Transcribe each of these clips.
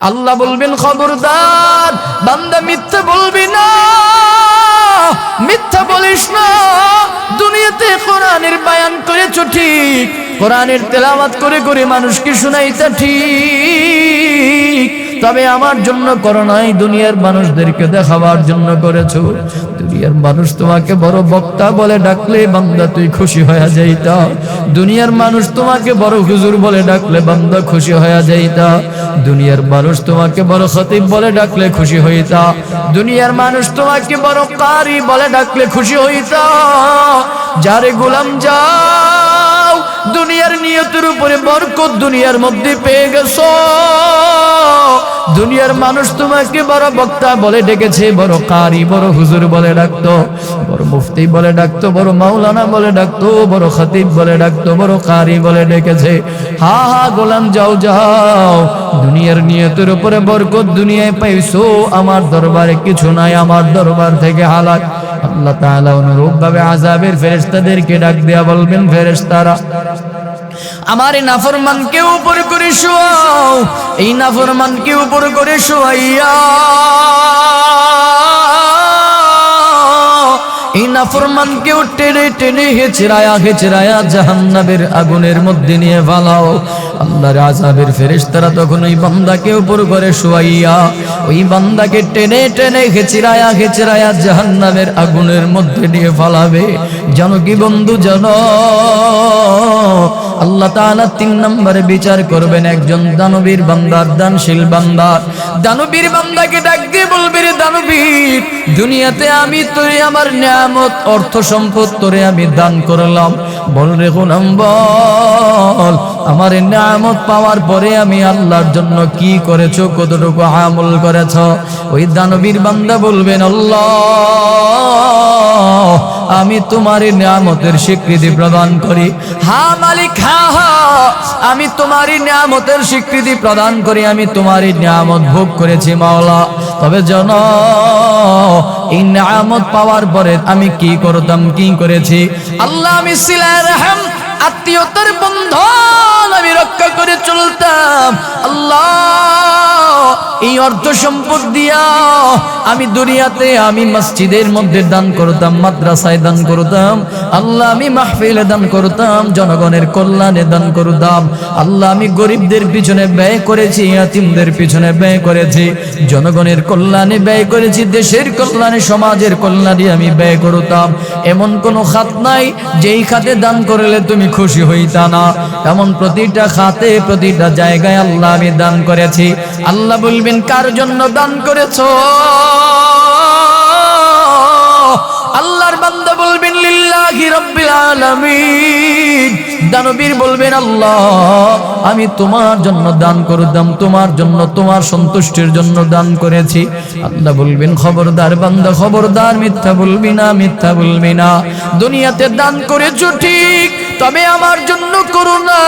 আল্লাহ বলবেন খবরদার বান্দা মিথ্যা বলবি না, মিথ্যা বলিস না। দুনিয়াতে কোরআনের বায়ান করেছো ঠিক, কোরআনের তেলাওয়াত করে করে মানুষকে শোনাইতা ঠিক, তবে আমার জন্য করো নাই, দুনিয়ার মানুষদেরকে দেখাবার জন্য করেছো। দুনিয়ার মানুষ তোমাকে বড় বক্তা বলে ডাকলে বান্দা তুই খুশি হয়ে যাইতা, দুনিয়ার মানুষ তোমাকে বড় হুজুর বলে ডাকলে বান্দা খুশি হয়ে যাইতা, দুনিয়ার মানুষ তোমাকে বড় খতিব বলে ডাকলে খুশি হইতা, দুনিয়ার মানুষ তোমাকে বড় কারি বলে ডাকলে খুশি হইতা। যারে গোলাম যাও, দুনিয়ার নিয়তের উপরে বরকত দুনিয়ার মধ্যে পেয়ে গেছো। দুনিয়ার মানুষ তোমাকে বড় বক্তা বলে ডেকেছে, বড় কারি বড় হুজুর বলে ডাকতো, বড় মুফতি বলে ডাকতো, বড় মাওলানা বলে ডাকতো, বড় খতিব বলে ডাকতো, বড় কারি বলে ডেকেছে। হা হা গোলাম যাও যাও, দুনিয়ার নিয়তের উপরে বরকত দুনিয়ায় পাইছো, আমার দরবারে কিছু নাই, আমার দরবার থেকে হালাক। আল্লাহ তাআলা অনুরূপ ভাবে আযাবের ফেরেশতাদেরকে ডাক দেয়া বলবেন, ফেরেশতারা আমার এই নাফরমানকে উপর করে শোয়াও, এই নাফরমানকে উপর করে শোয়াইয়া এই নাফরমানকেও টেনে টেনে হেচড়ায়া হেচড়ায়া জাহান্নামের আগুনের মধ্যে নিয়ে ফালাও। আল্লাহর আযাবের ফেরেশতারা তখন ওই বান্দাকে উপর করে শোয়াইয়া ওই বান্দাকে টেনে টেনে হেচড়ায়া হেচড়ায়া জাহান্নামের আগুনের মধ্যে নিয়ে ফালাবে। জানো কি বন্ধু, জানো আল্লাহ তাআলা ৩ নম্বরে বিচার করবেন একজন দানবীর বান্দার, দানশীল বান্দার। দানবীর বান্দাকে ডাক দিয়ে বলবে, রে দানবীর, দুনিয়াতে আমি তোরে আমার নিয়ামত অর্থ সম্পদ তোরে আমি দান করলাম, বল রে গোলাম বল, আমার নিয়ামত পাওয়ার পরে আমি আল্লাহর জন্য কি করেছো, কতটুকু আমল করেছো? ওই দানবীর বান্দা বলবেন, আল্লাহ আমি তোমার নিয়ামতের স্বীকৃতি প্রদান করি। হা মালিক, হা হা, আমি তোমার নিয়ামতের স্বীকৃতি প্রদান করি, আমি তোমার নিয়ামত ভোগ করেছি মাওলা। তবে জানো এই নিয়ামত পাওয়ার পরে আমি কি করতাম, কি করেছি? আল্লাহ আমি সিলায়ে রহম, আত্মীয়তার বন্ধন আমি রক্ষা করে চলতাম। আল্লাহ এই অর্থ সম্পদ দিয়া আমি দুনিয়াতে আমি মসজিদের মধ্যে দান করতাম, মাদ্রাসায় দান করতাম, আল্লাহ আমি মাহফিলে দান করতাম, জনগণের কল্যাণে দান করতাম। আল্লাহ আমি গরিবদের পিছনে ব্যয় করেছি, ইয়াতীমদের পিছনে ব্যয় করেছি, জনগণের কল্যাণে ব্যয় করেছি, দেশের কল্যাণে সমাজের কল্যাণে আমি ব্যয় করতাম। এমন কোনো খাত নাই যেই খাতে দান করলে তুমি খুশি হইতা না, এমন প্রতিটা খাতে প্রতিটা জায়গায় আল্লাহ আমি দান করেছি। আল্লাহ বলবেন, কার জন্য দান করেছো? আল্লাহর বান্দা বলবেন, লিল্লাহি রাব্বিল আলামিন। দানবীর বলবেন, আল্লাহ আমি তোমার জন্য দান করতাম, তোমার জন্য, তোমার সন্তুষ্টির জন্য দান করেছি। আল্লাহ বলবেন, খবরদার বান্দা, খবরদার, মিথ্যা বলবি না, মিথ্যা বলবি না। দুনিয়াতে দান করেছো ঠিক, তবে আমার জন্য করো না,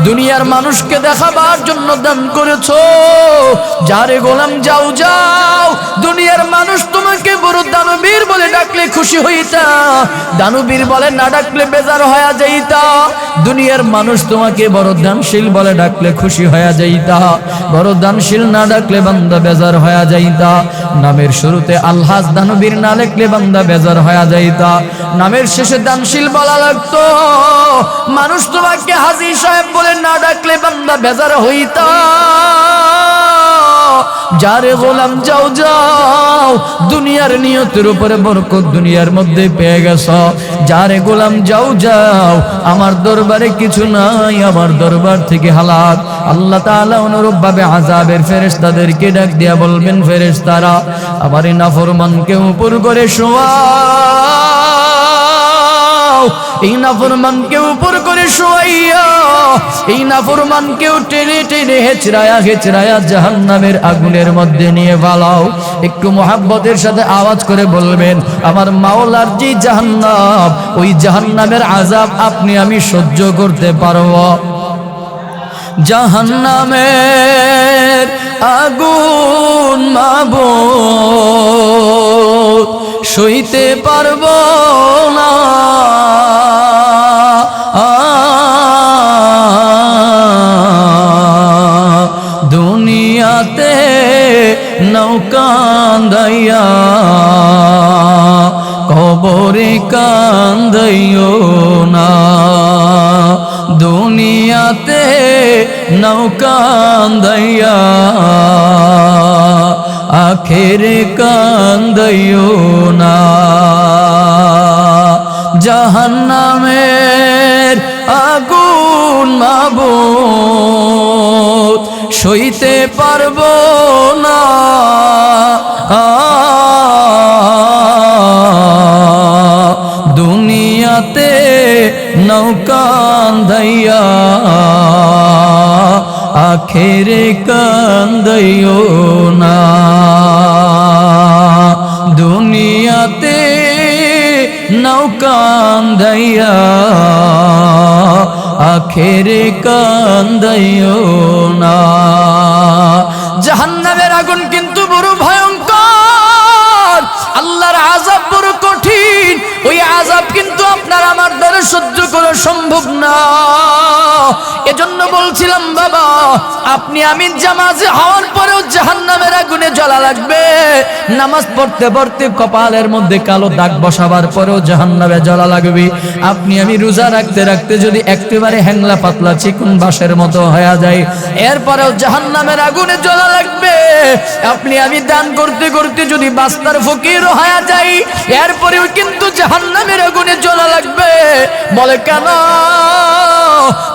দুনিয়ার মানুষকে দেখাবার জন্য দান করেছো। যারে গোলাম যাও যাও, দুনিয়ার মানুষ তোমাকে বড় দানবীর বলে ডাকলে খুশি হইতা, দানবীর বলে না ডাকলে বেজার হয়ে যাইতা। দুনিয়ার মানুষ তোমাকে বড় দানশীল বলে ডাকলে খুশি হয়ে যাইতা, বড় দানশীল না ডাকলে বান্দা বেজার হয়ে যাইতা। নামের শুরুতে আলহাজ দানবীর না লিখলে বান্দা বেজার হয়ে যাইতা, নামের শেষে দানশীল বলা লাগতো। মানুষ তোমাকে হাজী সাহেব বলে না ডাকলে বান্দা বেজার হইতা। যারে গোলাম যাও যাও, দুনিয়ার নিয়তের উপরে বরকত দুনিয়ার মধ্যে পেয়ে গেছ। যারে গোলাম যাও যাও, আমার দরবারে কিছু নাই, আমার দরবার থেকে হালাক। আল্লাহ তাআলা অনুরূপ ভাবে আযাবের ফেরেশতাদেরকে ডাক দিয়া বলবেন, ফেরেশতারা আমার এই নাফরমানকে উপর করে শোয়াও, এই নাফরমানকে উপর করে শোয়াইয়া এই নাফরমানকেও টেনে টেনে হেচড়ায়া হেচড়ায়া জাহান্নামের আগুনের মধ্যে নিয়ে ফালাও। একটু মুহাব্বতের সাথে আওয়াজ করে বলবেন, আমার মাওলার যে জাহান্নাম, ওই জাহান্নামের আযাব আপনি আমি সহ্য করতে পারব। জাহান্নামের আগুন মাবুদ সইতে পারব না, দুনিয়াতে নৌকা কান্দাইয়া কবরে কান্দাইও না দুনিয়াতে নৌকা কান্দাইয়া আখেরে কান্দাইও না জাহান্নামের আগুন মাবুদ সইতে পারবো না দুনিয়াতে নৌকা কান্দাইয়া আখেরে কান্দাইও না দুনিয়াতে নৌকা কান্দাইয়া আখেরে কান্দাইও না জাহান্নামের আগুন কিন্তু বড় ভয়ঙ্কর আল্লাহর আযাব বড় কঠিন ওই আযাব কিন্তু আপনার আমার দ্বারা সহ্য করা সম্ভব না এজন্য বলছিলাম বাবা আপনি আমি জামাজে হওয়ার পরেও জাহান্নামের আগুনে জ্বলা লাগবে নামাজ পড়তে পড়তে কপালের মধ্যে কালো দাগ বসাবার পরেও জাহান্নামে জ্বলা লাগবে আপনি আমি রোজা রাখতে রাখতে যদি একেবারে হ্যাংলা পাতলা চিকন বাঁশের মতো হয়ে যায় এরপরেও জাহান্নামের আগুনে জ্বলা লাগবে আপনি আমি দান করতে করতে যদি বাস্তার ফকির হয়ে যাই এরপরেও কিন্তু জাহান্নামের আগুনে জ্বলা লাগবে বলে কেন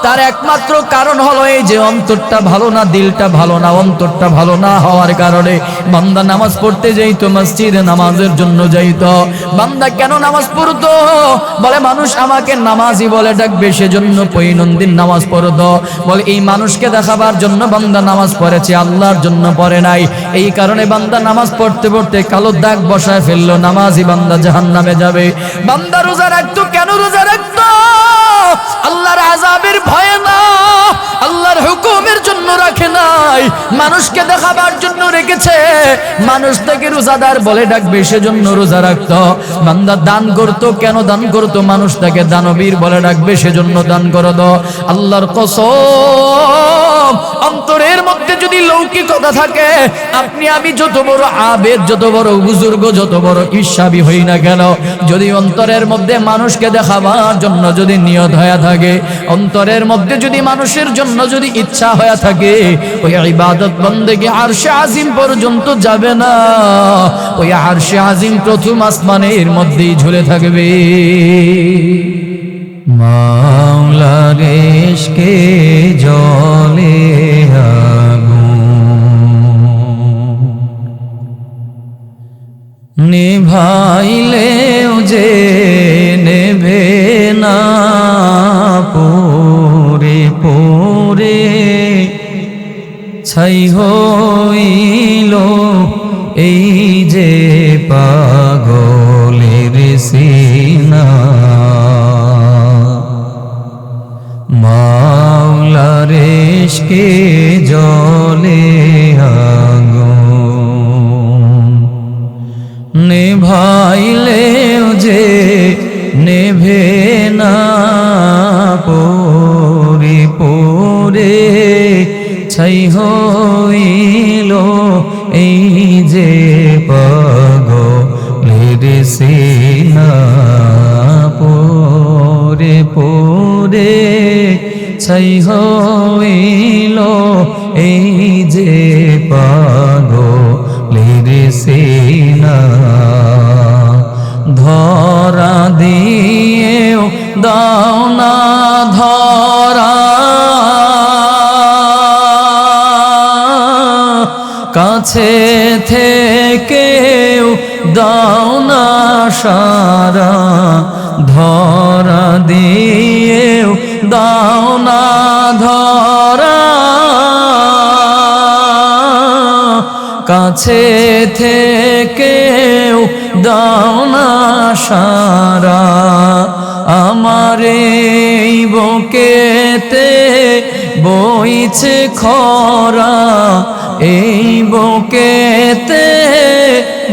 তার একমাত্র কারণ হলো এই যে অন্তরটা ভালো না দিলটা ভালো না অন্তরটা ভালো না হওয়ার কারণে বান্দা নামাজ পড়তে যাইতো মসজিদে নামাজের জন্য যাইতো বান্দা কেন নামাজ পড়তো বলে মানুষ আমাকে নামাজি বলে ডাকবে সেজন্য দৈনন্দিন নামাজ পড়তো বলে এই মানুষকে দেখাবার জন্য বান্দা নামাজ পড়েছে আল্লাহর জন্য পড়ে নাই এই কারণে বান্দা নামাজ পড়তে পড়তে কালো দাগ বসায় ফেললো নামাজি বান্দা জাহান্নামে যাবে বান্দা রোজা রাখতো কেন রোজা রাখতো আল্লাহর আযাবের ভয়ে না আল্লাহর হুকুমের জন্য রাখে নাই মানুষকে দেখাবার জন্য রেখেছে মানুষ তাকে রোজাদার বলে ডাকবে সেজন্য রোজা রাখতো বান্দা দান করতো কেন দান করতো মানুষ তাকে দানবীর বলে ডাকবে সেজন্য দান করতো আল্লাহর কসম অন্তরের মধ্যে যদি লৌকিকতা থাকে আপনি আমি যত বড় আবেদ যত বড় বুজুর্গ যত বড় ঈর্ষাবী হই না কেন যদি অন্তরের মধ্যে মানুষকে দেখাবার জন্য যদি নিয়ত হয়ে থাকে অন্তরের মধ্যে যদি মানুষের জন্য যদি ইচ্ছা হয়ে থাকে ওই ইবাদত বন্দেগী আরশে আজিম পর্যন্ত যাবে না ওই আরশে আজিম প্রথম আসমানের মধ্যেই ঝুলে থাকবে মাওলার ইশকে জ্বলে নিভাইলেও যে নেবে না পরে পরে ছাই হইল এই যে পাগলের সিনা মাওলার ইশকে জ্বলে আগুন নিভাইলেও যে নেভে না পরে পরে ছাই হইল এই যে পাগলের সিনা পরে পরে ছাই হইল এই যে পাগলের সিনা ধরা দিয়েও দাও না ধরা কাছে থেকেও দাও না সারা ধরা দিয়েও দাও না ধরা কাছে থেকেও দাও না সারা আমার এই বুকেতে বইছে খরা এই বুকেতে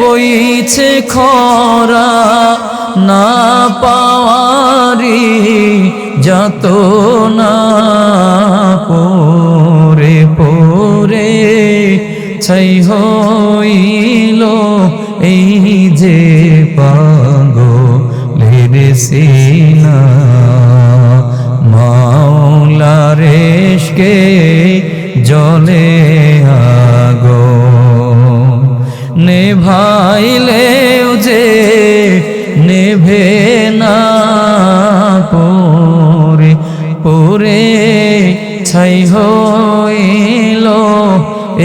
বইছে খরা না পাওয়ারি যত না পরে পরে ছাই হইল এই যে পাগলের সিনা মাওলার ইশকে জ্বলে আগুন নেভাইলেও যে নেভে না পরে পরে ছাই হইল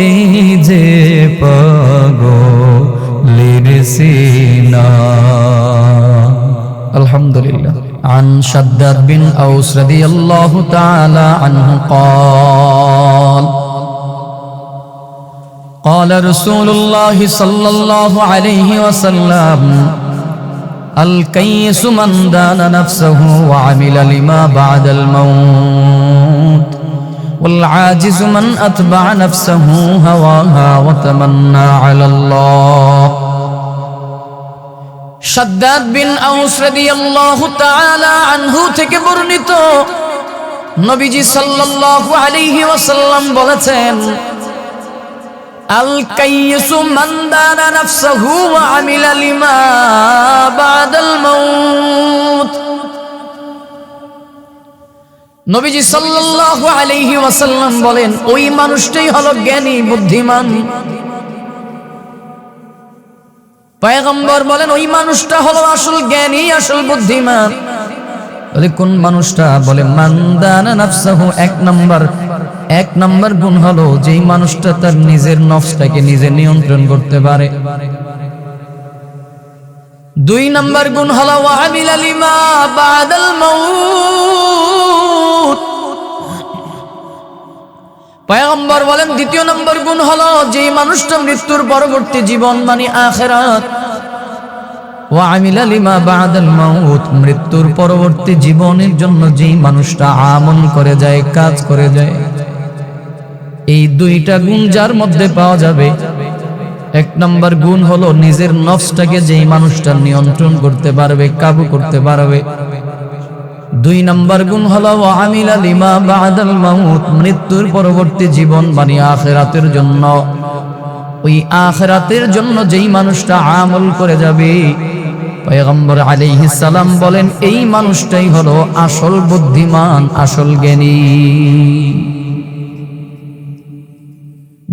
এই যে পাগলের সিনা। আলহামদুলিল্লাহ। عن شداد بن أوس رضي الله تعالى عنه قال قال رسول الله صلى الله عليه وسلم الكيس من دان نفسه وعمل لما بعد الموت والعاجز من أتبع نفسه هواها وتمنى على الله। শাদ্দাদ বিন আউস রাদিয়াল্লাহু তাআলা আনহু থেকে বর্ণিত, নবীজি সাল্লাল্লাহু আলাইহি ওয়াসাল্লাম বলেছেন, আল কাইয়্যিসু মান দানা নাফসাহু ওয়া আমিলা লিমা বাদাল মাউত। নবীজি সাল্লাল্লাহু আলাইহি ওয়াসাল্লাম বলেন, ওই মানুষটাই হলো জ্ঞানী বুদ্ধিমান। পয়গম্বর বলেন, ওই মানুষটা হলো আসল জ্ঞানী, আসল বুদ্ধিমান। বলে কোন মানুষটা? বলে মান দানা নাফসাহু। এক নম্বর গুণ হলো যেই মানুষটা তার নিজের নফসটাকে নিজে নিয়ন্ত্রণ করতে পারে। 2 নম্বর গুণ হলো ওয়া আমিলা লিমা বাদাল মাউত। পয়গম্বর বলেন, 2 নম্বর গুণ হলো যেই মানুষটা মৃত্যুর পরবর্তী জীবন মানে আখিরাত, ওয়া আমিলা লিমা বাদাল মাউত, মৃত্যুর পরবর্তী জীবনের জন্য যেই মানুষটা আমল করে যায়, কাজ করে যায়। এই 2টা গুণ যার মধ্যে পাওয়া যাবে, 1 নম্বর গুণ হলো নিজের নফসটাকে যেই মানুষটা নিয়ন্ত্রণ করতে পারবে, কাবু করতে পারবে। 2 নম্বর গুণ হলো ওয়া আমিলা লিমা বাদাল মাউত, মৃত্যুর পরবর্তী জীবন মানে আখিরাতের জন্য। ওই আখিরাতের জন্য যেই মানুষটা আমল করে যাবে, পয়গম্বর আলাইহিস সালাম বলেন, এই মানুষটাই হলো আসল বুদ্ধিমান, আসল জ্ঞানী।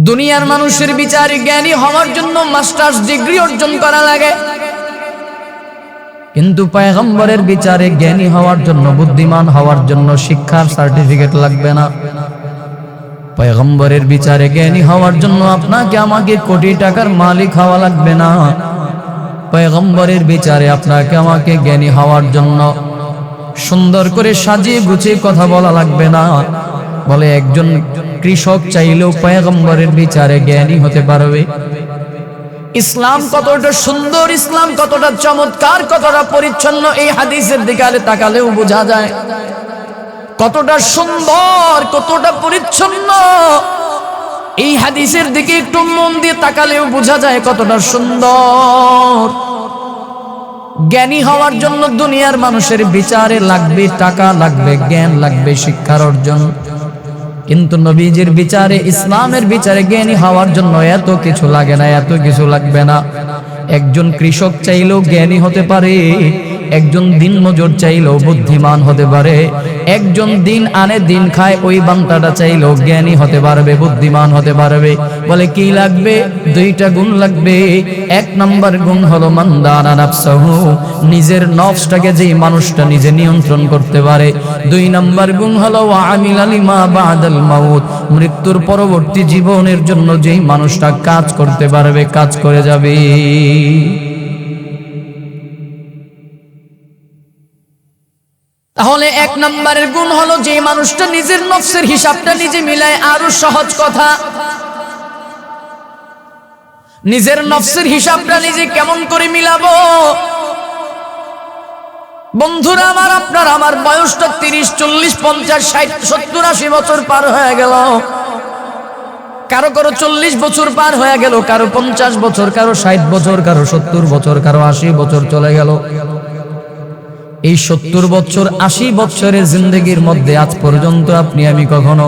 দুনিয়ার মানুষের বিচারে জ্ঞানী হওয়ার জন্য মাস্টার্স ডিগ্রি অর্জন করা লাগে, কিন্তু পয়গম্বরের বিচারে জ্ঞানী হওয়ার জন্য, বুদ্ধিমান হওয়ার জন্য শিক্ষার সার্টিফিকেট লাগবে না। পয়গম্বরের বিচারে জ্ঞানী হওয়ার জন্য আপনাকে আমাকে কোটি টাকার মালিক হওয়া লাগবে না। পয়গম্বরের বিচারে আপনাকে আমাকে জ্ঞানী হওয়ার জন্য সুন্দর করে সাজিয়ে গুছিয়ে কথা বলা লাগবে না। বলে একজন কৃষক চাইলেও পয়গম্বরের বিচারে জ্ঞানী হতে পারবে। ইসলাম কতটা সুন্দর, ইসলাম কতটা চমৎকার, কতটা পরিচ্ছন্ন, এই হাদিসের দিকে তাকালেও বোঝা যায়। কতটা সুন্দর, কতটা পরিচ্ছন্ন, এই হাদিসের দিকে একটু মন দিয়ে তাকালেও বোঝা যায় কতটা সুন্দর। জ্ঞানী হওয়ার জন্য দুনিয়ার মানুষের বিচারে লাগবে টাকা, লাগবে জ্ঞান, লাগবে শিক্ষার অর্জন, কিন্তু নবীজির বিচারে, ইসলামের বিচারে জ্ঞানী হওয়ার জন্য এত কিছু লাগে না, এত কিছু লাগবে না। একজন কৃষক চাইলেও জ্ঞানী হতে পারে, একজন দিন মজুর চাইলেও বুদ্ধিমান হতে পারে, একজন দিন আনে দিন খায় ওই বান্দাটা চাইলেও জ্ঞানী হতে পারবে, বুদ্ধিমান হতে পারবে। বলে কি লাগবে? 2টা গুণ লাগবে। 1 নম্বর গুণ হলো মান দানা নাফসাহু, নিজের নফসটাকে যেই মানুষটা নিজে নিয়ন্ত্রণ করতে পারে। 2 নম্বর গুণ হলো ওয়া আমিলা লিমা বাদাল মাউত, মৃত্যুর পরবর্তী জীবনের জন্য যেই মানুষটা কাজ করতে পারবে, কাজ করে যাবে। তাহলে 1 নম্বরের গুণ হলো যে মানুষটা নিজের নফসের হিসাবটা নিজে মিলায়। আরো সহজ কথা, নিজের নফসের হিসাবটা নিজে কেমন করে মিলাবো? বন্ধুরা আমার, আপনার আমার বয়সটা 30, 40, 50, 60, 70, 80 বছর পার হয়ে গেল। কারো 40 বছর পার হয়ে গেল, কারো 50 বছর, কারো 60 বছর, কারো 70 বছর, কারো 80 বছর চলে গেল। এই 70 বছর 80 বছরের জিন্দগির মধ্যে আজ পর্যন্ত আপনি আমি কখনো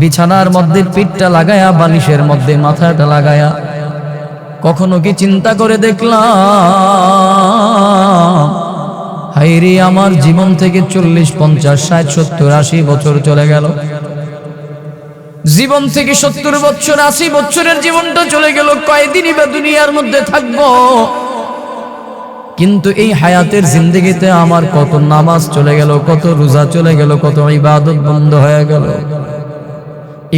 বিছানার মধ্যে পিঠটা লাগায়া, বালিশের মধ্যে মাথাটা লাগায়া। কখনো কি চিন্তা করে দেখলাম, হায়রে আমার জীবন থেকে 40, 50, 60, 70, 80 বছর চলে গেল। জীবন থেকে 70 বছর, 80 বছরের জীবনটা চলে গেল, কয়দিনই বা দুনিয়ার মধ্যে থাকবো। কিন্তু এই হায়াতের জিন্দেগিতে আমার কত নামাজ চলে গেল, কত রোজা চলে গেল, কত ইবাদত বন্ধ হয়ে গেল।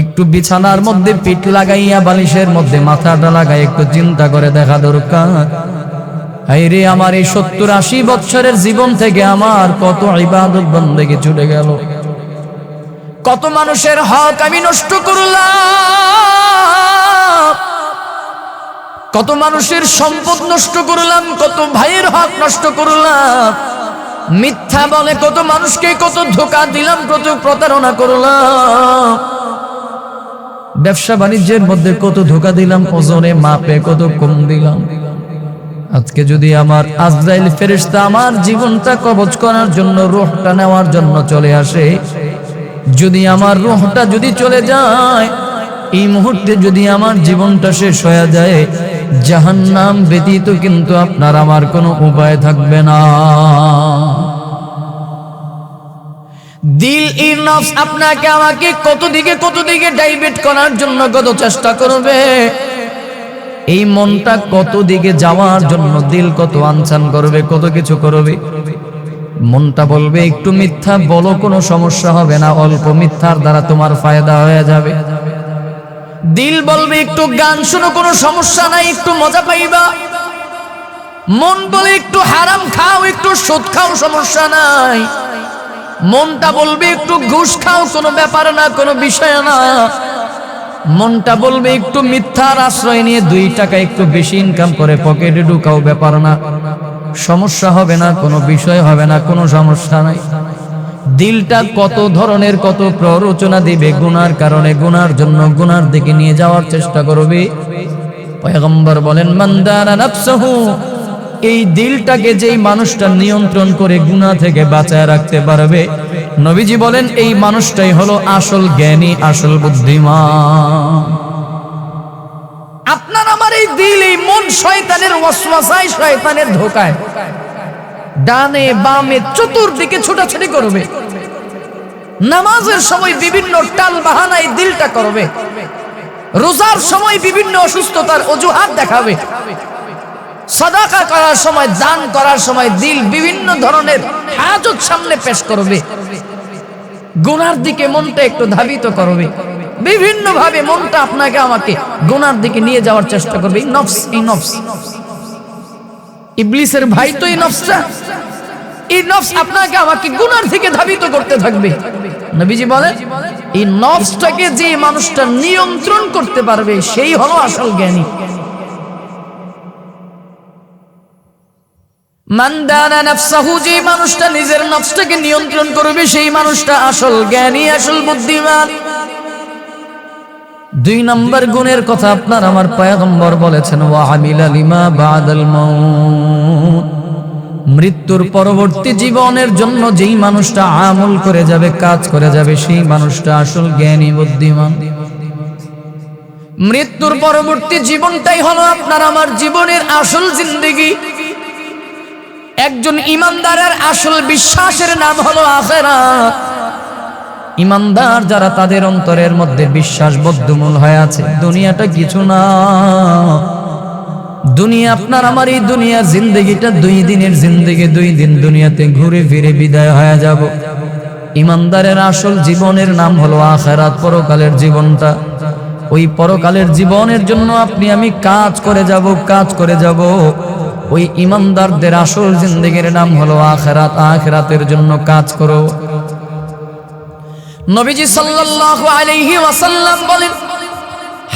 একটু বিছানার মধ্যে পিঠ লাগাইয়া, বালিশের মধ্যে মাথাটা লাগাই একটু চিন্তা করে দেখা দরকার। হায়রে আমার এই 70, 80 বছরের জীবন থেকে আমার কত ইবাদত বন্দেগি ছুটে গেল, কত মানুষের হক আমি নষ্ট করলাম, কত মানুষের সম্পদ নষ্ট করলাম, কত ভাইয়ের হক নষ্ট করলাম, মিথ্যা বলে কত মানুষকে কত ধোঁকা দিলাম, কত প্রতারণা করলাম, ব্যবসা বাণিজ্যের মধ্যে কত ধোঁকা দিলাম, ওজনে মাপে কত কম দিলাম। আজকে যদি আমার আজরাইল ফেরেশতা আমার জীবনটা কবজ করার জন্য, রূহটা নেওয়ার জন্য চলে আসে, যদি আমার রূহটা যদি চলে যায়, এই মুহূর্তে যদি আমার জীবনটা শেষ হয়ে যায়, জাহান্নাম ব্যতীত কিন্তু আপনার আমার কোনো উপায় থাকবে না। দিল ই নফস আপনাকে আমাকে কত দিকে ডাইভার্ট করার জন্য কত চেষ্টা করবে, এই মনটা কত দিকে যাওয়ার জন্য দিল কত আনসান করবে, কত কিছু করবে। মনটা বলবে একটু মিথ্যা বলো, কোনো সমস্যা হবে না, অল্প মিথ্যার দ্বারা তোমার ফায়দা হয়ে যাবে। দিল বলবে একটু গান শোনো, কোনো সমস্যা নাই, একটু মজা পাইবা। মন বলে একটু হারাম খাও, একটু সুদ খাও, সমস্যা নাই। মনটা বলবে একটু ঘুষ খাও, কোনো ব্যাপার না, কোনো বিষয় না। মনটা বলবে একটু মিথ্যার আশ্রয় নিয়ে 2 টাকা একটু বেশি ইনকাম করে পকেটে ঢুকাও, ব্যাপার না, সমস্যা হবে না, কোনো বিষয় হবে না, কোনো সমস্যা নাই। দিলটা কত ধরনের কত প্ররোচনা দিবে, গুনার কারণে, গুনার জন্য, গুনার দিকে নিয়ে যাওয়ার চেষ্টা করবে। পয়গম্বর বলেন, মান দানা নাফসহু, এই দিলটাকে যেই মানুষটা নিয়ন্ত্রণ করে গুনাহ থেকে বাঁচায় রাখতে পারবে, নবীজি বলেন এই মানুষটাই হলো আসল জ্ঞানী, আসল বুদ্ধিমান। আপনার আমার এই দিল, এই মন শয়তানের ওয়াসওয়াসায়, শয়তানের ধোঁকায় ডানে বামে চতুর্দিকে ছোটাছুটি করবে। নামাজের সময় বিভিন্ন টাল বাহানায় দিলটা করবে, রোজার সময় বিভিন্ন অসুস্থতার অজুহাত দেখাবে, সাদাকা করার সময়, দান করার সময় দিল বিভিন্ন ধরনের হাজত সামনে পেশ করবে। গুনার দিকে মনটা একটু ধাবিত করবে, বিভিন্ন ভাবে মনটা আপনাকে আমাকে গুনার দিকে নিয়ে যাওয়ার চেষ্টা করবে। এই নফস, এই নফস ইবলিসের ভাই তো এই নফসটা, এই নফস আপনাকে আমাকে গুনার দিকে ধাবিত করতে থাকবে। নবীজি বলেন এই নফসটাকে যে মানুষটা নিয়ন্ত্রণ করতে পারবে, সেই হলো আসল জ্ঞানী। মান দানা নাফসাহু, যে মানুষটা নিজের নফসটাকে নিয়ন্ত্রণ করবে, সেই মানুষটা আসল জ্ঞানী, আসল বুদ্ধিমান। 2 নম্বর গুণের কথা আপনার আমার পয়গম্বর বলেছেন, ওয়া আমিলা লিমা বাদাল মাউত, মৃত্যুর পরবর্তী জীবনের জন্য যেই মানুষটা আমল করে যাবে, কাজ করে যাবে, সেই মানুষটা আসল জ্ঞানী, বুদ্ধিমান। মৃত্যুর পরবর্তী জীবনটাই হলো আপনার আমার জীবনের আসল জিন্দেগি। একজন ইমানদারের আসল বিশ্বাসের নাম হলো আখিরাত। ইমানদার যারা, তাদের অন্তরের মধ্যে বিশ্বাস বদ্ধমূল হয়ে আছে, দুনিয়াটা কিছু না। দুনিয়া আপনার আমার এই দুনিয়ার জিন্দেগিটা 2 দিনের জিন্দেগি, 2 দিন দুনিয়াতে ঘুরে ফিরে বিদায় হয়ে যাব। ইমানদারের আসল জীবনের নাম হলো আখিরাত, পরকালের জীবনটা। ওই পরকালের জীবনের জন্য আপনি আমি কাজ করে যাব, কাজ করে যাব। ওই ইমানদারদের আসল জিন্দেগির নাম হলো আখিরাত, আখিরাতের জন্য কাজ করো। নবীজি সাল্লাল্লাহু আলাইহি ওয়াসাল্লাম বলেন,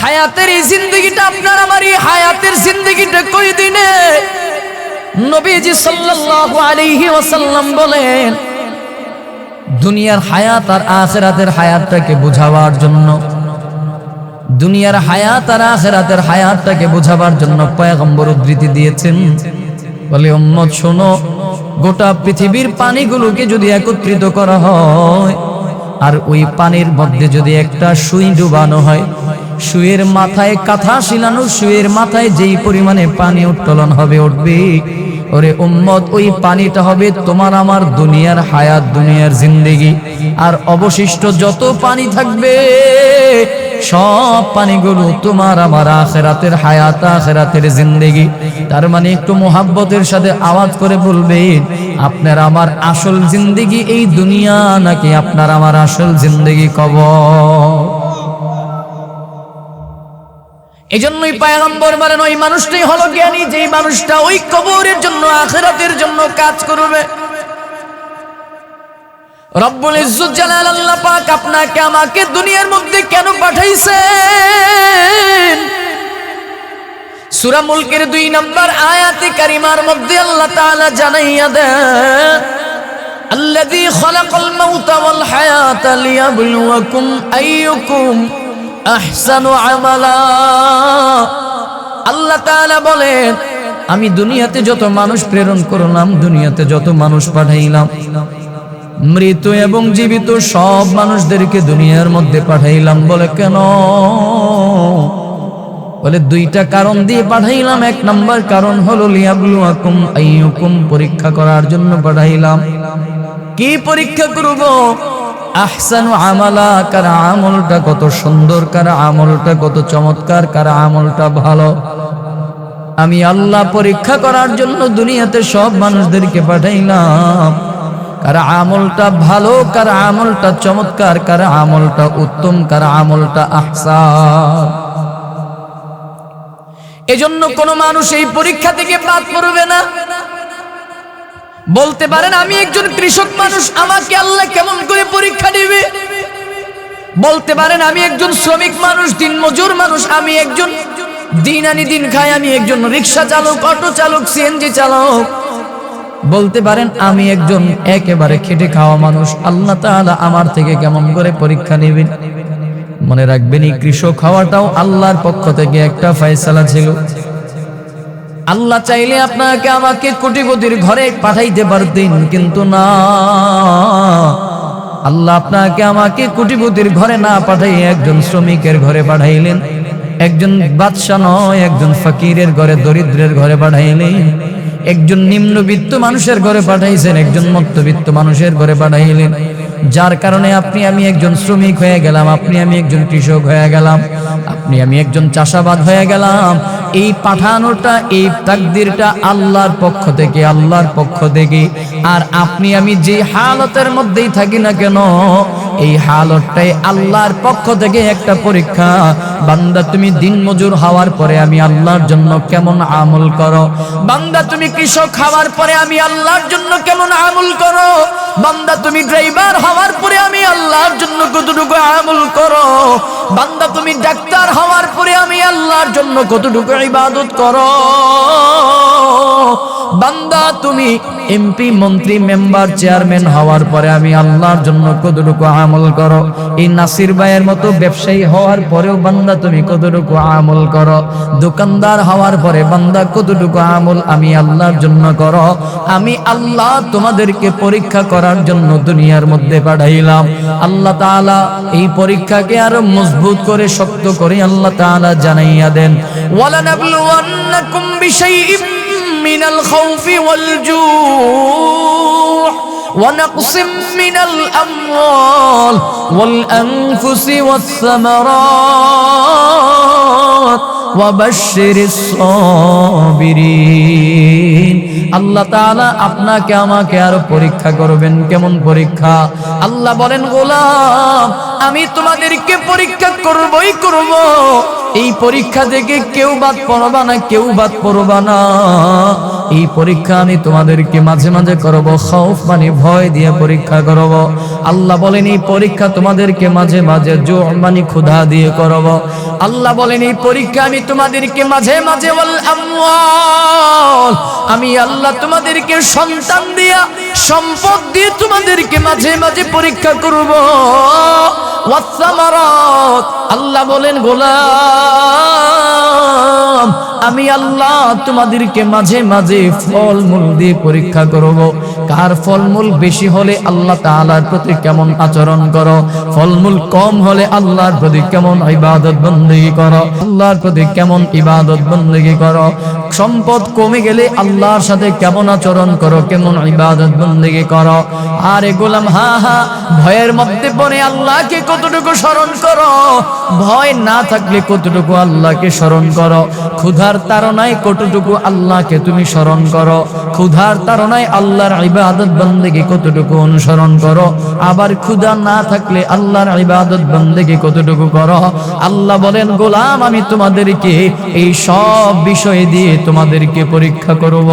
হায়াতের এই জিন্দেগিটা আপনার আমার, এই হায়াতের জিন্দেগিটা কই দিনে। নবীজি সাল্লাল্লাহু আলাইহি ওয়াসাল্লাম বলেন, দুনিয়ার হায়াত আর আখিরাতের হায়াতটাকে বোঝাবার জন্য, দুনিয়ার হায়াত আর আখিরাতের হায়াতটাকে বোঝাবার জন্য পয়গম্বর উদ্ধৃতি দিয়েছেন। বলে, উম্মত শোনো, গোটা পৃথিবীর পানিগুলোকে যদি একত্রিত করা হয়, আর ওই পানির মধ্যে যদি একটা সুই ডুবানো হয়, সুইয়ের মাথায় কাঁথা শিলানো, সুইয়ের মাথায় যেই পরিমাণে পানি উত্তোলন হবে উঠবে, ওরে উম্মত, ওই পানিটা হবে তোমার আমার দুনিয়ার হায়াত, দুনিয়ার জিন্দেগি। আর অবশিষ্ট যত পানি থাকবে সব পানিগুলো তোমার আমার আখিরাতের হায়াত, আখিরাতের জিন্দেগি। তার মানে একটু মোহাব্বতের সাথে আওয়াজ করে বলবেন, আপনার আমার আসল জিন্দেগি এই দুনিয়া নাকি আপনার আমার আসল জিন্দেগি কবর? এজন্যই পয়গম্বর বলেন ওই মানুষটাই হলো জ্ঞানী, যেই মানুষটা ওই কবরের জন্য, আখিরাতের জন্য কাজ করবে। রব্বুল ইজ্জত জালাল আল্লাহ পাক আপনাকে আমাকে দুনিয়ার মধ্যে কেন পাঠাইছেন? সূরা মুলকের 2 নম্বর আয়াতে কারিমার মধ্যে আল্লাহ তাআলা জানাইয়া দেন, আল্লাযী খালাকাল মাউতা ওয়াল হায়াতা লিয়াবলুয়াকুম আইয়ুকুম আহসানু আমালা। আল্লাহ তাআলা বলেন, আমি দুনিয়াতে যত মানুষ প্রেরণ করলাম, দুনিয়াতে যত মানুষ পাঠাইলাম, মৃত এবং জীবিত সব মানুষদেরকে দুনিয়ার মধ্যে পাঠাইলাম। বলে কেন? বলে 2টা কারণ দিয়ে পাঠাইলাম। 1 নম্বর কারণ হলো লিয়াবলুয়াকুম আইয়ুকুম, পরীক্ষা করার জন্য পাঠাইলাম। কি পরীক্ষা করব? আহসানু আমালা, কার আমলটা কত সুন্দর, কার আমলটা কত চমৎকার, কার আমলটা ভালো। আমি আল্লাহ পরীক্ষা করার জন্য দুনিয়াতে সব মানুষদেরকে পাঠাইলাম, কার আমলটা ভালো, কার আমলটা চমৎকার, কার আমলটা উত্তম, কার আমলটা আহসান। এজন্য কোন মানুষ এই পরীক্ষা থেকে বাদ পড়বে না। বলতে পারেন আমি একজন কৃষক মানুষ, আমাকে আল্লাহ কেমন করে পরীক্ষা নেবে? বলতে পারেন আমি একজন শ্রমিক মানুষ, দিনমজুর মানুষ, আমি একজন দিন আনি দিন খাই, আমি একজন রিক্সা চালক, অটো চালক, সিএনজি চালক। বলতে পারেন আমি একজন একেবারে খেটে খাওয়া মানুষ, আল্লাহ তাআলা আমার থেকে কেমন করে পরীক্ষা নেবেন? মনে রাখবেন, এই কৃষক হওয়াটাও আল্লাহর পক্ষ থেকে একটা ফয়সালা ছিল। আল্লাহ চাইলে আপনাকে আমাকে কোটিপতির ঘরে পাঠাইতে পারতেন, কিন্তু না, আল্লাহ আপনাকে আমাকে কোটিপতির ঘরে না পাঠাই একজন শ্রমিকের ঘরে পাঠাইলেন। একজন বাদশা নয়, একজন ফকিরের ঘরে, দরিদ্রের ঘরে পাঠাইলেন। একজন নিম্নবিত্ত মানুষের ঘরে পাঠাইছেন, একজন মধ্যবিত্ত মানুষের ঘরে পাঠাইলেন। যার কারণে আপনি আমি একজন শ্রমিক হয়ে গেলাম, আপনি আমি একজন কৃষক হয়ে গেলাম, আপনি আমি একজন চাষাবাদ হয়ে গেলাম। এই পাঠানোটা, এই তাকদীরটা আল্লাহর পক্ষ থেকে, আল্লাহর পক্ষ থেকে। আর আপনি আমি যে হালতের মধ্যেই থাকি না কেন, এই হালতটাই আল্লাহর পক্ষ থেকে একটা পরীক্ষা। বান্দা, তুমি দিনমজুর হওয়ার পরে আমি আল্লাহর জন্য কেমন আমল করো? বান্দা, তুমি কৃষক হওয়ার পরে আমি আল্লাহর জন্য কেমন আমল করো? বান্দা, তুমি ড্রাইভার হওয়ার পরে আমি আল্লাহর জন্য কতটুকু আমল করো? বান্দা, তুমি ডাক্তার হওয়ার পরে আমি আল্লাহর জন্য কতটুকু ইবাদত করো? বান্দা, তুমি এমপি, মন্ত্রী, মেম্বার, চেয়ারম্যান হওয়ার পরে আমি আল্লাহর জন্য কতটুকু আমল করো? এই নাসির ভাইয়ের মতো ব্যবসায়ী হওয়ার পরেও বান্দা তুমি কতটুকু আমল করো? দোকানদার হওয়ার পরে বান্দা কতটুকু আমল আমি আল্লাহর জন্য করো? আমি আল্লাহ তোমাদেরকে পরীক্ষা করার জন্য দুনিয়ার মধ্যে পাঠাইলাম। আল্লাহ তাআলা এই পরীক্ষাকে আরো মজবুত করে, শক্ত করে আল্লাহ তাআলা জানাইয়া দেন, ওয়ালানাবলুওয়ান্নাকুম বিশাইইম মিনাল খাউফি ওয়াল জুউ ونقص من الأموال والأنفس والثمرات وبشر الصابرين। আল্লাহ তাআলা আপনাকে আমাকে আরো পরীক্ষা করবেন। কেমন পরীক্ষা? আল্লাহ বলেন, গোলাম, আমি তোমাদেরকে পরীক্ষা করবই করব। এই পরীক্ষা থেকে কেউ বাদ পড়বা না, কেউ বাদ পড়বা না। এই পরীক্ষা আমি তোমাদেরকে মাঝে মাঝে করব, খৌফ মানে ভয় দিয়ে পরীক্ষা করব। আল্লাহ বলেন, এই পরীক্ষা তোমাদেরকে মাঝে মাঝে জু মানে ক্ষুধা দিয়ে করব। আল্লাহ বলেন, এই পরীক্ষা আমি তোমাদেরকে মাঝে মাঝে ওয়াল আমওয়াল, আমি আল্লাহ তোমাদেরকে সন্তান দিয়া, সম্পদ দিয়ে তোমাদেরকে মাঝে মাঝে পরীক্ষা করব। ওয়াসসামারাত, আল্লাহ বলেন, গোলাম, আমি আল্লাহ তোমাদেরকে মাঝে মাঝে ফলমূল দিয়ে পরীক্ষা করব। কার ফলমূল বেশি হলে আল্লাহ তাআলার প্রতি কেমন আচরণ করো, ফলমূল কম হলে আল্লাহর প্রতি কেমন ইবাদত বন্দেগী করো, আল্লাহর প্রতি কেমন ইবাদত বন্দেগী করো, সম্পদ কমে গেলে আল্লাহর সাথে কেমন আচরণ করো, কেমন ইবাদত বন্দেগী করো। আরে গোলাম, ভয়ের মধ্যে পড়ে আল্লাহকে কতটুকু স্মরণ করো, ভয় না থাকলে কতটুকু আল্লাহকে স্মরণ করো, ক্ষুধার তাড়নায় কতটুকু আল্লাহকে তুমি স্মরণ করো, ক্ষুধার তাড়নায় আল্লাহর ইবাদত বন্দেগী কতটুকু অনুসরণ করো, আবার ক্ষুধা না থাকলে আল্লাহর ইবাদত বন্দেগী কতটুকু করো। আল্লাহ বলেন, গোলাম আমি তোমাদেরকে এই সব বিষয় দিয়ে তোমাদেরকে পরীক্ষা করব।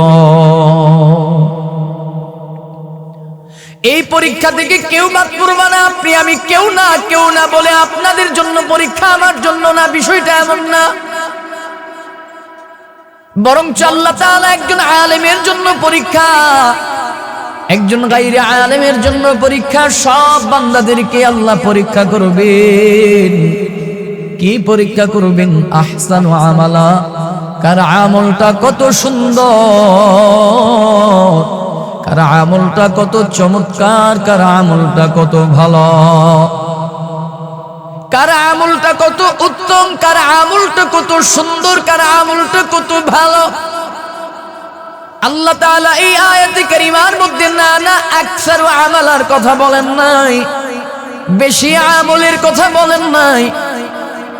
এই পরীক্ষা থেকে কেউ বাদ পড়বে না। আপনি আমি কেউ না বলে আপনাদের জন্য পরীক্ষা, আমার জন্য না, বিষয়টা এমন না। বরঞ্চ আল্লাহ তাআলা একজন আলেমের জন্য পরীক্ষা, একজন গায়রে আলেমের জন্য পরীক্ষা। সব বান্দাদেরকে আল্লাহ পরীক্ষা করবেন। কি পরীক্ষা করবেন? আহসানু আমালা, কার আমলটা কত সুন্দর, কার আমলটা কত চমৎকার, কার আমলটা কত ভালো, কার আমলটা কত উত্তম, কার আমলটা কত সুন্দর, কার আমলটা কত ভালো। আল্লাহ তাআলা এই আয়াতে কারিমার মধ্যে না আকসারু আমালার কথা বলেন নাই, বেশি আমলের কথা বলেন নাই।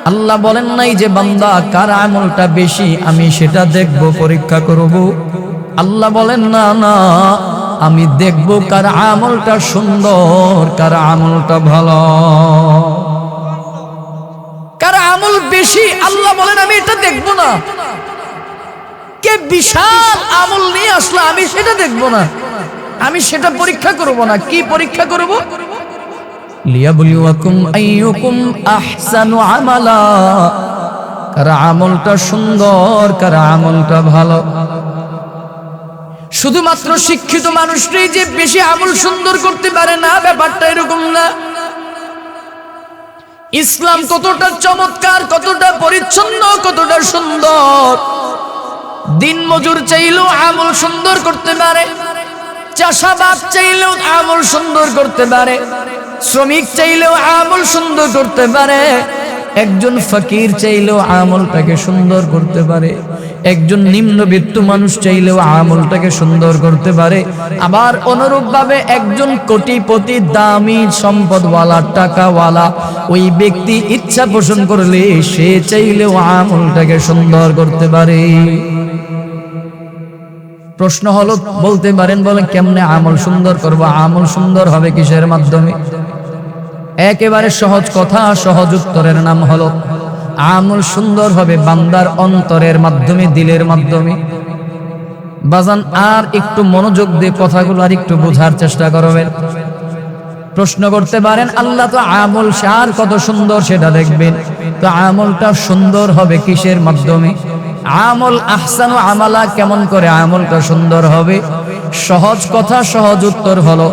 আল্লাহ বলেন নাই যে বান্দা কার আমলটা বেশি আমি সেটা দেখব, পরীক্ষা করব। আল্লাহ বলেন না, আমি দেখব কার আমলটা সুন্দর, কার আমলটা ভালো, কার আমল বেশি। আল্লাহ বলেন আমি এটা দেখব না। কে বিশাল আমল নিয়ে আসলো আমি সেটা দেখব না, আমি সেটা পরীক্ষা করব না। কি পরীক্ষা করব? লিয়াবলুয়াকুম আইয়ুকুম আহসানু আমালা, কার আমলটা সুন্দর, কার আমলটা ভালো। শুধুমাত্র শিক্ষিত মানুষটাই যে বেশি আমল সুন্দর করতে পারে না, ব্যাপারটা এরকম না। ইসলাম কতটা চমৎকার, কতটা পরিচ্ছন্ন, কতটা সুন্দর। দিন মজুর চাইলেও আমল সুন্দর করতে পারে, চাষাবাদ চাইলেও আমল সুন্দর করতে পারে, শ্রমিক চাইলেও আমল সুন্দর করতে পারে, একজন ফকির চাইলেও আমলটাকে সুন্দর করতে পারে, একজন নিম্নবিত্ত মানুষ চাইলেও আমলটাকে সুন্দর করতে পারে। আবার অনুরূপভাবে একজন কোটিপতি, দামি সম্পদওয়ালা, টাকাওয়ালা ওই ব্যক্তি ইচ্ছা পোষণ করলে সে চাইলেও আমলটাকে সুন্দর করতে পারে। প্রশ্ন হলো, বলতে পারেন, বলেন কেমনে আমল সুন্দর করব? আমল সুন্দর হবে কিসের মাধ্যমে? একেবারে সহজ কথা, সহজ উত্তরের নাম হলো আমল সুন্দর হবে বান্দার অন্তরের মাধ্যমে, দিলের মাধ্যমে। বাজান আর একটু মনোযোগ দিয়ে কথাগুলো আর একটু বোঝার চেষ্টা করবেন। প্রশ্ন করতে পারেন, আল্লাহ তো আমল সার কত সুন্দর সেটা দেখবেন, তো আমলটা সুন্দর হবে কিসের মাধ্যমে? আমল আহসানু আমালা, কেমন করে আমলটা সুন্দর হবে? সহজ কথা, সহজ উত্তর হলো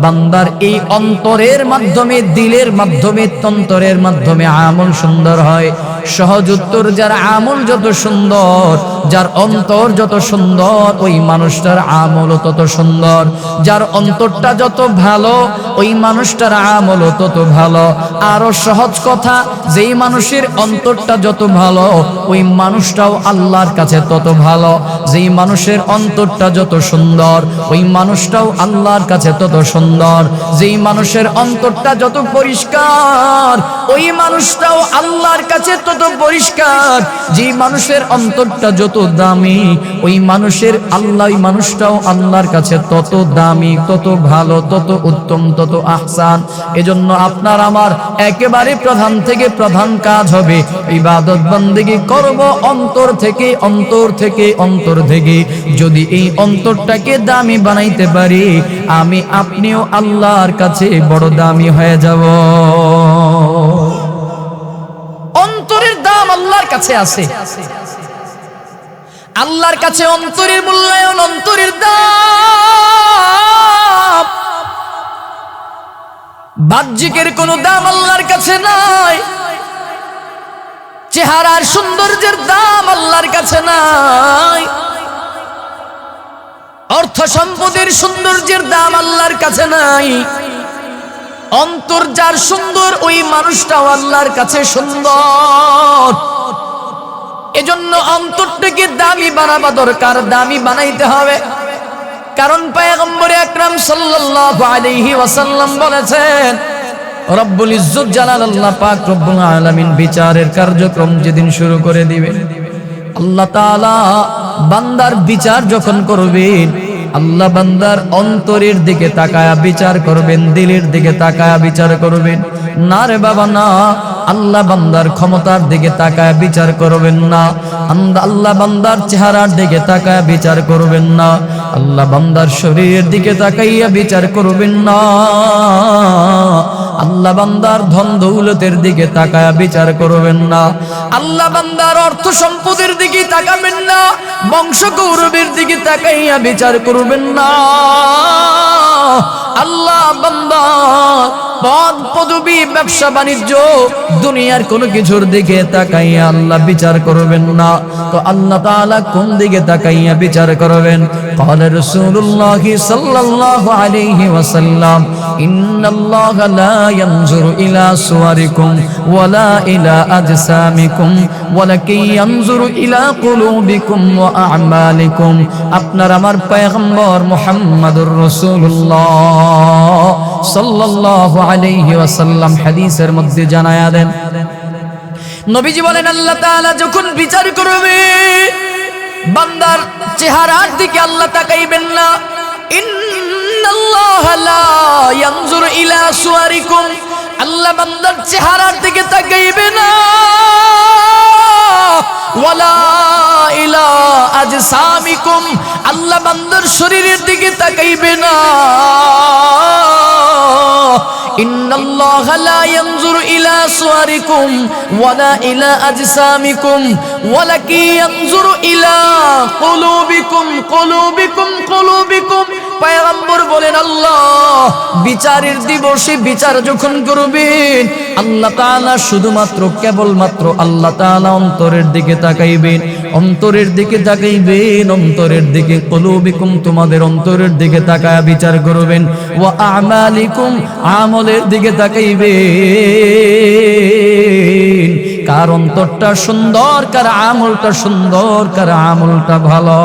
বান্দার এই অন্তরের মাধ্যমে, দিলের মাধ্যমে, তন্তরের মাধ্যমে আমল সুন্দর হয়। সহজ উত্তর, যার আমল যত সুন্দর, যার অন্তর যত সুন্দর, ওই মানুষটার আমলও তত সুন্দর। যার অন্তরটা যত ভালো, ওই মানুষটার আমলও তত ভালো। আরো সহজ কথা, যেই মানুষের অন্তরটা যত ভালো, ওই মানুষটাও আল্লাহর কাছে তত ভালো। যেই মানুষের অন্তরটা যত সুন্দর, ওই মানুষটাও আল্লাহর কাছে তত সুন্দর। যেই মানুষের অন্তরটা যত পরিষ্কার, ওই মানুষটাও আল্লাহর কাছে তত পরিষ্কার। যেই মানুষের অন্তরটা যত দামি, ওই মানুষের আল্লাহ, ওই মানুষটাও আল্লাহর কাছে তত দামি, তত ভালো, তত উত্তম, তত আহসান। এজন্য আপনার আমার একেবারে প্রধান থেকে প্রধান কাজ হবে ইবাদত বন্দেগী করব অন্তর থেকে, অন্তর থেকে, অন্তর থেকে। যদি এই অন্তরটাকে দামি বানাইতে পারি, আমি আপনিও আল্লাহর কাছে বড় দামি হয়ে যাব। অন্তরের দাম আল্লাহর কাছে আছে। আল্লাহর কাছে অন্তরের মূল্যায়ন, অন্তরের দাম। বাহ্যিকের কোনো দাম আল্লাহর কাছে নাই। চেহারার সৌন্দর্যের দাম আল্লাহর কাছে নাই, অর্থ সম্পদের সৌন্দর্যের দাম আল্লাহর কাছে নাই। অন্তর যার সুন্দর ওই মানুষটাও আল্লাহর কাছে সুন্দর। এজন্য অন্তরটাকে দামি বানাবা দরকার, দামি বানাইতে হবে। কারণ পয়গম্বর আকরাম সাল্লাল্লাহু আলাইহি ওয়াসাল্লাম বলেছেন, রব্বুল ইজ্জত জালাল আল্লাহ পাক রব্বুল আলামিন বিচারের কার্যক্রম যেদিন শুরু করে দিবেন, আল্লাহ তাআলা বান্দার বিচার যখন করবেন, আল্লাহ বান্দার অন্তরের দিকে তাকায়া বিচার করবেন, দিলের দিকে তাকায়া বিচার করবেন। না রে বাবা না, আল্লাহ বান্দার ক্ষমতার দিকে তাকায়া বিচার করবেন না, আল্লাহ বান্দার চেহারার দিকে তাকায়া বিচার করবেন না, আল্লাহ বান্দার শরীরের দিকে তাকাইয়া বিচার করবেন না, আল্লাহ বান্দার ধন দৌলতের দিকে তাকায়া বিচার করবেন না, আল্লাহ বান্দার অর্থ সম্পদের দিকে তাকাবেন না, বংশ গৌরবের দিকে তাকাইয়া বিচার করবেন না। আল্লাহ বান্দা পদ পদবী ব্যবসা বাণিজ্য দুনিয়ার কোনো কিছুর দিকে তাকাইয়া আল্লাহ বিচার করবেন না। তো আল্লাহ তাআলা কোন দিকে তাকাইয়া বিচার করবেন? قال رسول الله صلى الله عليه وسلم إن الله لا ينظر إلى صوركم ولا إلى أجسامكم ولكن ينظر إلى قلوبكم وأعمالكم। আপনার আমার পয়গম্বর মুহাম্মদুর রাসূলুল্লাহ সাল্লাল্লাহু আলাইহি ওয়াসাল্লাম হাদিসের মধ্যে জানায়া দেন, নবীজি বলেন আল্লাহ তাআলা যখন বিচার করবে, বান্দার চেহারার দিকে আল্লাহ তাকাইবেন না। ইন্নাল্লাহা লা ইয়ানজুরু ইলা সুওয়ারিকুম, আল্লাহ বান্দার চেহারার দিকে তাকাইবে না। ওয়ালা ইলা আজসামিকুম, আল্লাহ বান্দার শরীরের দিকে তাকাইবে না। ইন্নাল্লাহা লা ইয়ানজুরু ইলা সুওয়ারিকুম ওয়ালা ইলা আজসামিকুম ওয়ালাকিন ইয়ানজুরু ইলা কুলুবিকুম কুলুবিকুম কুলুবিকুম। পয়গম্বর বলেন আল্লাহ বিচারের দিবসে বিচার যখন করবেন, আল্লাহ তাআলা শুধুমাত্র কেবলমাত্র আল্লাহ তাআলা অন্তরের দিকে তাকাইবেন, অন্তরের দিকে তাকাইবেন, অন্তরের দিকে কুলুবিকুম তোমাদের অন্তরের দিকে তাকায়া বিচার করবেন, ওয়া আমালিকুম আমলের দিকে তাকাইবেন। কার অন্তরটা সুন্দর, কার আমলটা সুন্দর, কার আমলটা ভালো,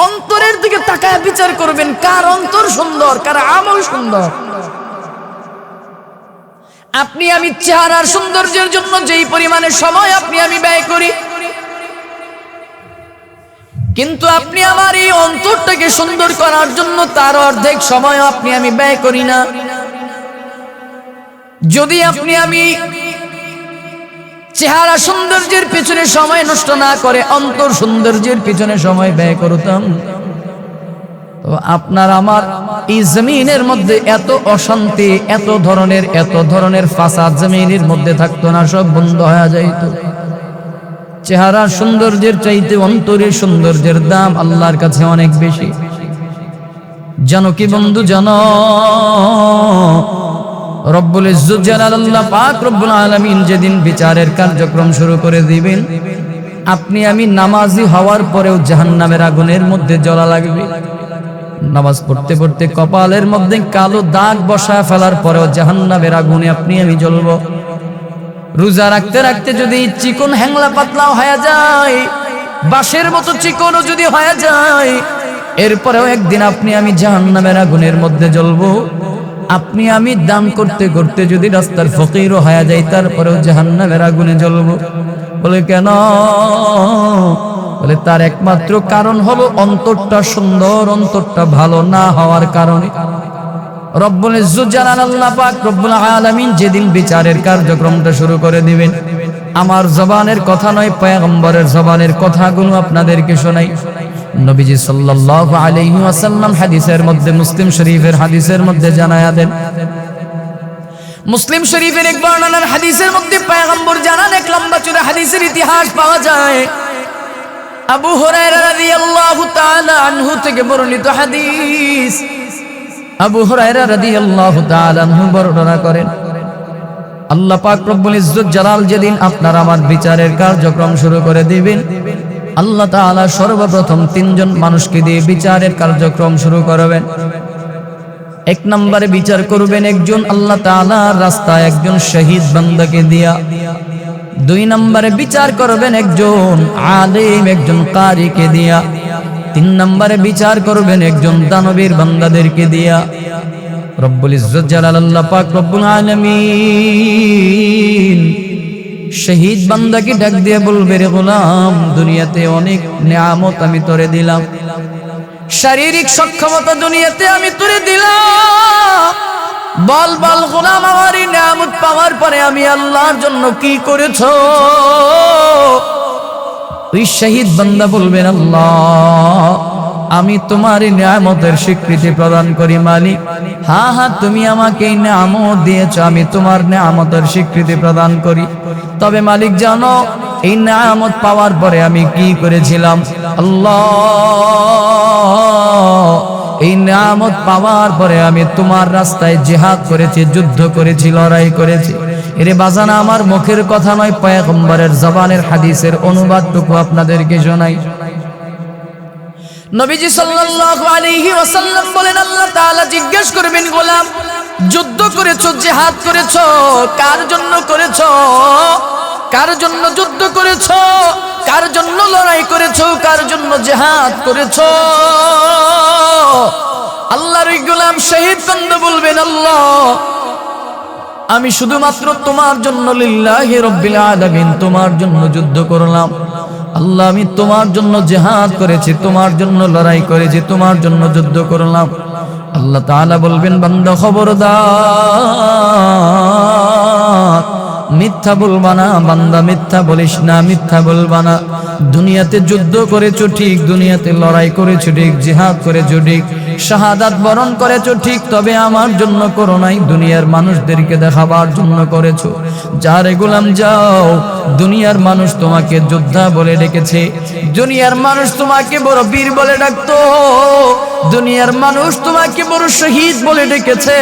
অন্তরের দিকে তাকায় বিচার করবেন, কার অন্তর সুন্দর, কার আমল সুন্দর। আপনি আমি চেহারার সৌন্দর্যের জন্য যেই পরিমাণে সময় আপনি আমি ব্যয় করি, কিন্তু আপনি আমার এই অন্তরটাকে সুন্দর করার জন্য তার অর্ধেক সময় আপনি আমি ব্যয় করি না। যদি আপনি আমি চেহারা সৌন্দর্যের পিছনে সময় নষ্ট না করে অন্তর সৌন্দর্যের পিছনে সময় ব্যয় করতাম, তো আপনার আমার এই জমিনের মধ্যে এত অশান্তি, এত ধরনের ফাসাদ জমিনের মধ্যে থাকতো না, সব বন্ধ হয়ে যাইত। চেহারার সৌন্দর্যের চাইতে অন্তরের সৌন্দর্যের দাম আল্লাহর কাছে অনেক বেশি। জানো কি বন্ধু, জানো রব্বুল ইজ্জত জালাল আল্লাহ পাক রব্বুল আলামিন যেদিন বিচারের কার্যক্রম শুরু করে দিবেন, আপনি আমি নামাজি হওয়ার পরেও জাহান্নামের আগুনের মধ্যে জ্বলা লাগবে। নামাজ পড়তে পড়তে কপালের মধ্যে কালো দাগ বসায় ফেলার পরেও জাহান্নামের আগুনে আপনি আমি জ্বলব। রোজা রাখতে রাখতে যদি চিকন হ্যাংলা পাতলাও হয়ে যায়, বাঁশের মতো চিকনও যদি হয়ে যায়, এরপরেও একদিন আপনি আমি জাহান্নামের আগুনের মধ্যে জ্বলব। আপনি আমি দান করতে করতে যদি রাস্তার ফকিরও হয়ে যায়, তারপরেও জাহান্নামের আগুনে জ্বলব। বলে কেন? বলে তার একমাত্র কারণ হলো অন্তরটা সুন্দর, অন্তরটা ভালো না হওয়ার কারণে। রব্বুল ইজ্জত জালাল আল্লাহ পাক রব্বুল আলামিন যেদিন বিচারের কার্যক্রমটা শুরু করে দিবেন, আমার জবানের কথা নয়, পয়গম্বরের জবানের কথাগুলো আপনাদেরকে শোনাই। নবীজি সাল্লাল্লাহু আলাইহি ওয়াসাল্লাম হাদিসের মধ্যে, মুসলিম শরীফের হাদিসের মধ্যে জানায়া দেন, মুসলিম শরীফের এক বর্ণনার হাদিসের মধ্যে পয়গম্বর জানান, এক লম্বা চূড়া হাদিসের ইতিহাস পাওয়া যায়। আবু হুরায়রা রাদিয়াল্লাহু তাআলা আনহু থেকে বর্ণিত হাদিস। আবু হুরায়রা রাদিয়াল্লাহু তাআলা আনহু বর্ণনা করেন, আল্লাহ পাক রব্বুল ইজ্জত জালাল যেদিন আপনার আমার বিচারের কার্যক্রম শুরু করে দিবেন, আল্লাহ তাআলা সর্বপ্রথম তিনজন মানুষকে দিয়ে বিচারের কার্যক্রম শুরু করবেন। এক নম্বরে বিচার করবেন একজন আল্লাহ তাআলার রাস্তায় একজন শহীদ বান্দাকে দিয়া। দুই নম্বরে বিচার করবেন একজন আলেম, একজন কারিকে দিয়া। তিন নম্বরে বিচার করবেন একজন দানবীর বান্দাদেরকে দিয়া। রব্বুল ইজ্জত জালাল আল্লাহ পাক রব্বুল আলামিন শহীদ বান্দাকে ডাক দিয়ে বলবে, রে গোলাম, দুনিয়াতে অনেক নিয়ামত আমি তোরে দিলাম, শারীরিক সক্ষমতা দুনিয়াতে আমি তোরে দিলাম, বল বল গোলাম, আমার এই নিয়ামত পাওয়ার পরে আমি আল্লাহর জন্য কি করেছো? ওই শহীদ বান্দা বলবেন, আল্লাহ, আমি তোমার এই নিয়ামতের স্বীকৃতি প্রদান করি মালিক। হ্যাঁ হ্যাঁ, তুমি আমাকে এই নিয়ামত দিয়েছো, আমি তোমার নিয়ামতের স্বীকৃতি প্রদান করি। তবে মালিক জানো, এই নিয়ামত পাওয়ার পরে আমি কি করেছিলাম? আল্লাহ, এই নিয়ামত পাওয়ার পরে আমি তোমার রাস্তায় জিহাদ করেছি, যুদ্ধ করেছি, লড়াই করেছি। এরে বাজানা, আমার মুখের কথা নয়, পয়গম্বরের জবানের হাদিসের অনুবাদটুকু আপনাদেরকে শোনাই। নবীজি সাল্লাল্লাহু আলাইহি ওয়াসাল্লাম বলেন, আল্লাহ তাআলা জিজ্ঞেস করবেন, গোলাম, যুদ্ধ করেছো, জিহাদ করেছো, কার জন্য করেছো? কার জন্য যুদ্ধ করেছো? কার জন্য লড়াই করেছো? কার জন্য জিহাদ করেছো? আল্লাহর ওই গোলাম শহীদ বান্দা বলবেন, আল্লাহ, আমি শুধুমাত্র তোমার জন্য, লিল্লাহি রাব্বিল আলামিন, তোমার জন্য যুদ্ধ করলাম। আল্লাহ, আমি তোমার জন্য জিহাদ করেছি, তোমার জন্য লড়াই করেছি, তোমার জন্য যুদ্ধ করলাম। আল্লাহ তাআলা বলবেন, বান্দা খবরদার, মিথ্যা বলবা না বান্দা, মিথ্যা বলিস না, মিথ্যা বলবা না। দুনিয়াতে যুদ্ধ করেছো ঠিক, দুনিয়াতে লড়াই করেছো ঠিক, জিহাদ করেছো ঠিক, শাহাদাত বরণ করেছো ঠিক, তবে আমার জন্য করো নাই, দুনিয়ার মানুষদেরকে দেখাবার জন্য করেছো। যারে গোলাম যাও, দুনিয়ার মানুষ তোমাকে যোদ্ধা বলে ডেকেছে, দুনিয়ার মানুষ তোমাকে বড় বীর বলে ডাকতো, দুনিয়ার মানুষ তোমাকে বড় শহীদ বলে ডেকেছে।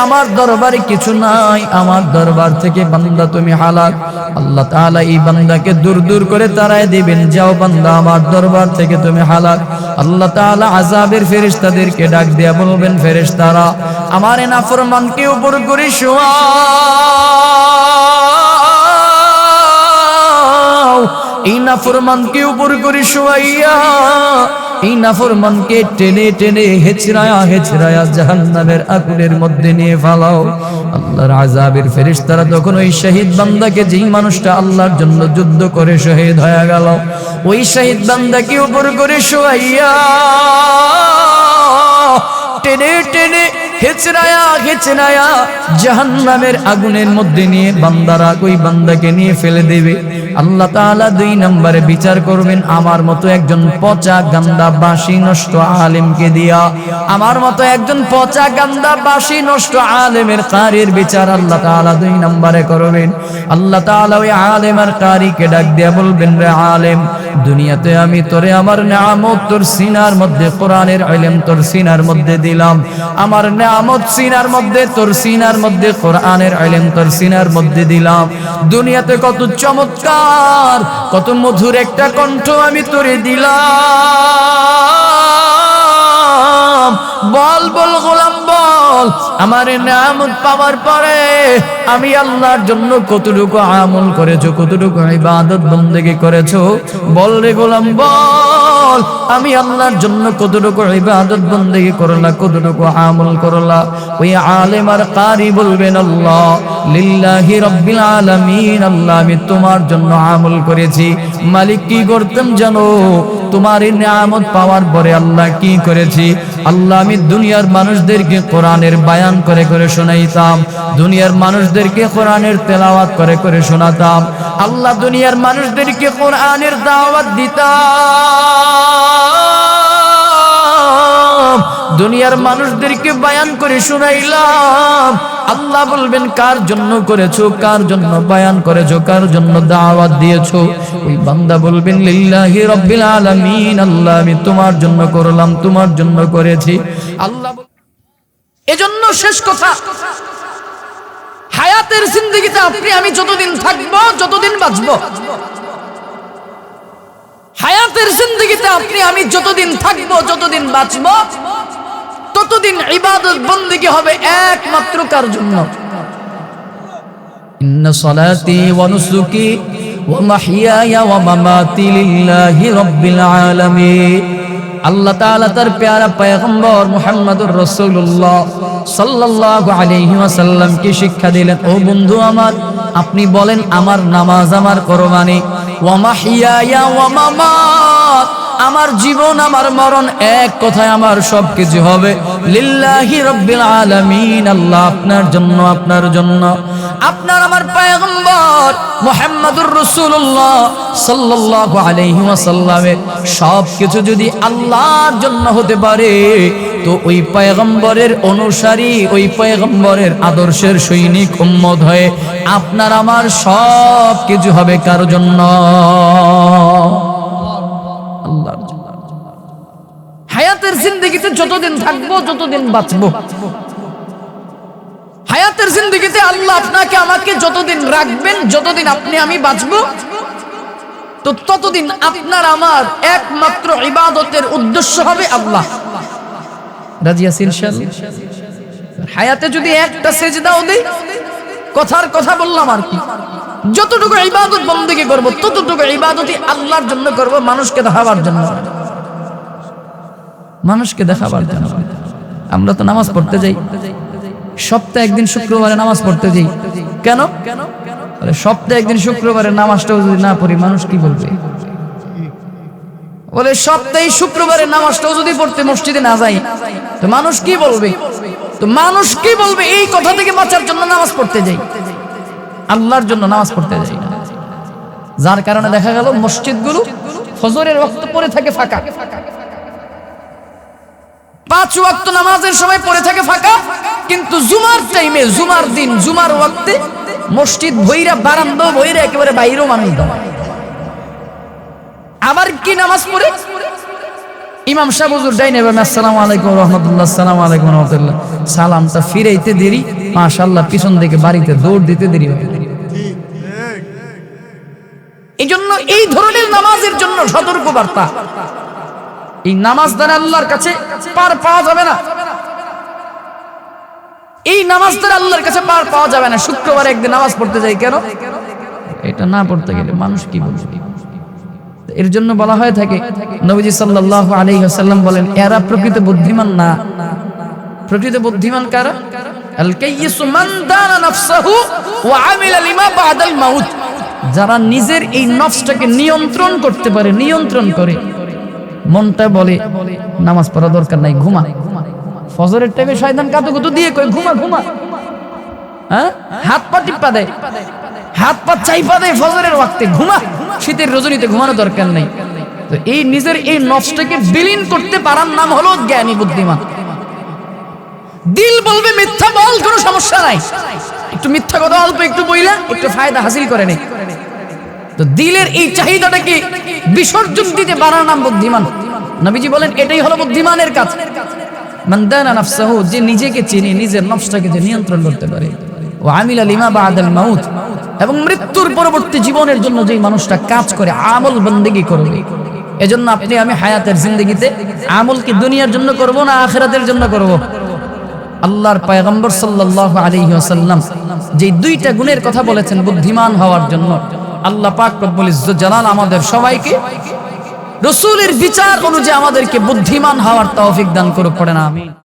আমার দরবারে কিছু নাই, আমার দরবার থেকে বান্দা তুমি হালাক। আল্লাহ তাআলা এই বান্দাকে দূর দূর করে তাড়ায় দিবেন, যাও বান্দা, আমার দরবার থেকে তুমি হালাক। আল্লাহ তাআলা আযাবের ফেরেশতাদেরকে ডাক দিয়া বলবেন, ফেরেশতারা, আমার নাফরমানকে উপর করে শোয়াও। এই নাফরমানকে উপর করে শোয়াইয়া এই নাফরমানকে টেনে টেনে হেচড়ায়া হেচড়ায়া জাহান্নামের আগুনের মধ্যে নিয়ে ফালাও। আল্লাহর আযাবের ফেরেশতারা তখন ওই শহীদ বান্দাকে, যেই মানুষটা আল্লাহর জন্য যুদ্ধ করে শহীদ হয়ে গেল, ওই শহীদ বান্দাকে উপর করে শোয়াইয়া টেনে টেনে হেচড়ায়া হেচড়ায়া জাহান্নামের আগুনের মধ্যে নিয়ে বান্দারা ওই বান্দাকে নিয়ে ফেলে দেবে। আল্লাহ তাআলা দুই নম্বরে বিচার করবেন আমার মতো একজন পচা গান্দা বাঁশি নষ্ট আলেমকে দিয়া। আমার মতো একজন পচা গান্দা বাঁশি নষ্ট আলেমের কারির বিচার আল্লাহ তাআলা দুই নম্বরে করবেন। আল্লাহ তাআলা ওই আলেম আর কারিকে ডাক দিয়া বলবেন, রে আলেম, দুনিয়াতে আমি তোরে আমার নিয়ামত তোর সিনার মধ্যে, কোরআনের ইলম তোর সিনার মধ্যে দিলাম, আমার নিয়ামত সিনার মধ্যে, তোর সিনার মধ্যে কোরআনের ইলম তোর সিনার মধ্যে দিলাম। দুনিয়াতে কত চমৎকার, কত মধুর একটা কণ্ঠ আমি তোরে দিলাম। বল বল গোলাম বল, আমার নিয়ামত পাওয়ার পরে আমি আল্লাহর জন্য কতটুকু আমল করেছো, কতটুকু ইবাদত বন্দেগী করেছো? বল রে গোলাম বল, আমি আল্লাহর জন্য কতটুকু ইবাদত বন্দেগী করলা, কতটুকু আমল করলা? ওই আলেম আর কারি বলবেন, আল্লাহ, লিল্লাহি রাব্বিল আলামিন, আল্লাহ, আমি তোমার জন্য আমল করেছি। মালিক, কি করতাম জানো? তোমার এই নিয়ামত পাওয়ার পরে আল্লাহ কি করেছি? আল্লাহ, আমি দুনিয়ার মানুষদেরকে কোরআনের বায়ান করে করে শোনাইতাম, দুনিয়ার মানুষদেরকে কোরআনের তেলাওয়াত করে করে শোনাতাম। আল্লাহ, দুনিয়ার মানুষদেরকে কোরআনের দাওয়াত দিতাম, দুনিয়ার মানুষদেরকে বায়ান করে শুনাইলাম। আল্লাহ বলবেন, কার জন্য করেছো, কার জন্য বায়ান করেছো, কার জন্য দাওয়াত দিয়েছো? ওই বান্দা বলবেন, লিল্লাহি রাব্বিল আলামিন, আল্লাহ, আমি তোমার জন্য করলাম, তোমার জন্য করেছি। আল্লাহ, এজন্য শেষ কথা, হায়াতের জিন্দেগিতে আপনি আমি যতদিন থাকবো, যতদিন বাঁচবো, হায়াতের জিন্দেগিতে আপনি আমি যতদিন থাকবো, যতদিন বাঁচবো, ততদিন ইবাদত বন্দেগী হবে একমাত্র কার জন্য? ইন্না সালাতি ওয়া নুসুকি ওয়া মাহইয়ায়া ওয়া মামাতি লিল্লাহি রাব্বিল আলামিন। আল্লাহ তাআলা তার প্যারা পয়গম্বর মুহাম্মদুর রাসূলুল্লাহ সাল্লাল্লাহু আলাইহি ওয়াসাল্লামকে শিক্ষা দিলেন, ও বন্ধু আমার, আপনি বলেন আমার নামাজ, আমার কোরবানি, ওয়া মাহইয়ায়া ওয়া মামাত, আমার জীবন আমার মরণ, এক কথায় আমার সবকিছু হবে লিল্লাহি রাব্বিল আলামিন, আল্লাহ আপনার জন্য, আপনার জন্য। আপনার আমার পয়গম্বর মুহাম্মদুর রাসূলুল্লাহ সাল্লাল্লাহু আলাইহি ওয়াসাল্লামের সবকিছু যদি আল্লাহর জন্য হতে পারে, তো ওই পয়গম্বরের অনুসারী, ওই পয়গম্বরের আদর্শের সৈনিক উম্মত হয়ে আপনার আমার সব কিছু হবে কার জন্য? আল্লাহর জন্য। হায়াতের জিন্দেগিতে যতদিন থাকবো, যতদিন বাঁচবো, হায়াতের জিন্দেগিতে আল্লাহ আপনাকে আমাকে যতদিন রাখবেন, যতদিন আপনি আমি বাঁচবো, তো ততদিন আপনার আমার একমাত্র ইবাদতের উদ্দেশ্য হবে আল্লাহ। রাজি আছেন ইনশাআল্লাহ? হায়াতে যদি একটা সেজদাও দেই, কথার কথা বললাম আর কি, যতটুকু ইবাদত বন্দেগী করব, ততটুকু ইবাদতই আল্লাহর জন্য করব, মানুষকে দেখাবার জন্য, মানুষকে দেখাবার জন্য। আমরা তো নামাজ পড়তে যাই, সপ্তাহে একদিন শুক্রবারে নামাজ পড়তে যাই, কেন? সপ্তাহে একদিন শুক্রবারে নামাজটাও যদি না পড়ি, মানুষ কি বলবে? বলে সপ্তাহে শুক্রবারে নামাজটাও যদি পড়তে মসজিদে না যাই, তো মানুষ কি বলবে? তো মানুষ কি বলবে এই কথা থেকে বাঁচার জন্য নামাজ পড়তে যাই, আল্লাহর জন্য নামাজ পড়তে যাই না। যার কারণে দেখা গেল মসজিদগুলো ফজরের ওয়াক্ত পড়ে থাকে ফাঁকা, 5 ওয়াক্ত নামাজের সময় পড়ে থাকে ফাঁকা, কিন্তু জুমার টাইমে, জুমার দিন, জুমার ওয়াক্তে মসজিদ ভইরা, বারান্দা ভইরা, একেবারে বাইরেও মানুষ দাঁড়ায়। আবার কি নামাজ পড়ে ইমাম সাহেব হুজুর ডাইনে বামে আসসালামু আলাইকুম ওয়া রাহমাতুল্লাহ, আসসালামু আলাইকুম ওয়া রাহমাতুল্লাহ, সালামটা ফিরাইতে দেরি, মাশাআল্লাহ পিছন থেকে বাড়িতে দৌড় দিতে দেরি হয়। এইজন্য এই ধরনের নামাজের জন্য সতর্ক বার্তা, এই নামাজ দ্বারা আল্লাহর কাছে পার পাওয়া যাবে না, এই নামাজ দ্বারা আল্লাহর কাছে পার পাওয়া যাবে না। শুক্রবারে একদিন নামাজ পড়তে যাই, কেন? এটা না পড়তে গেলে মানুষ কি বলবে? এর জন্য বলা হয়ে থাকে, নবীজি সাল্লাল্লাহু আলাইহি ওয়াসাল্লাম বলেন, এরা প্রকৃত বুদ্ধিমান না। প্রকৃত বুদ্ধিমান কারা? আল কাইয়িসু মান দানা নাফসাহু ওয়া আমিলা লিমা বাদাল মাউত, যারা নিজের এই নফসটাকে নিয়ন্ত্রণ করতে পারে, নিয়ন্ত্রণ করে, মনটা বলে নামাজ পড়া দরকার নাই, ঘুমা। ফজরের টাইমে শয়তান কাতুকুতু দিয়ে কই ঘুমা ঘুমা, হ্যাঁ, হাত পা টিপা দেয়, হাত পা চাইপা দেয় ফজরের ওয়াক্তে, ঘুমা, শীতের রজনীতে ঘুমানো দরকার নাই। তো এই নিজের এই নফসটাকে বিলীন করতে পারার নাম হলো জ্ঞানী বুদ্ধিমান। দিল বলবে মিথ্যা বল, কোনো সমস্যা নাই, একটু মিথ্যা কথা অল্প একটু বইলা একটু ফায়দা হাসিল করে নেই। তো দিলের এই চাহিদাটাকে বিসর্জন দিতে পারার নাম বুদ্ধিমান। নবীজি বলেন এটাই হলো বুদ্ধিমানের কাজ। মান দানা নাফসাহু, যে নিজেকে চিনে, নিজের নফসটাকে যে নিয়ন্ত্রণ করতে পারে, ওয়া আমিলা লিমা বাদাল মাউত, এবং মৃত্যুর পরবর্তী জীবনের জন্য যেই মানুষটা কাজ করে, আমল বন্দেগী করবে। এজন্য আপনি আমি হায়াতের জিন্দেগিতে আমল কি দুনিয়ার জন্য করব না আখিরাতের জন্য করব? আল্লাহর পয়গম্বর সাল্লাল্লাহু আলাইহি ওয়াসাল্লাম যে 2টা গুণের কথা বলেছেন বুদ্ধিমান হওয়ার জন্য, আল্লাহ পাক রব্বুল ইজ্জত জালাল আমাদের সবাইকে রাসূলের বিচার অনুযায়ী আমাদেরকে বুদ্ধিমান হওয়ার তৌফিক দান করুক, পড়েন আমিন।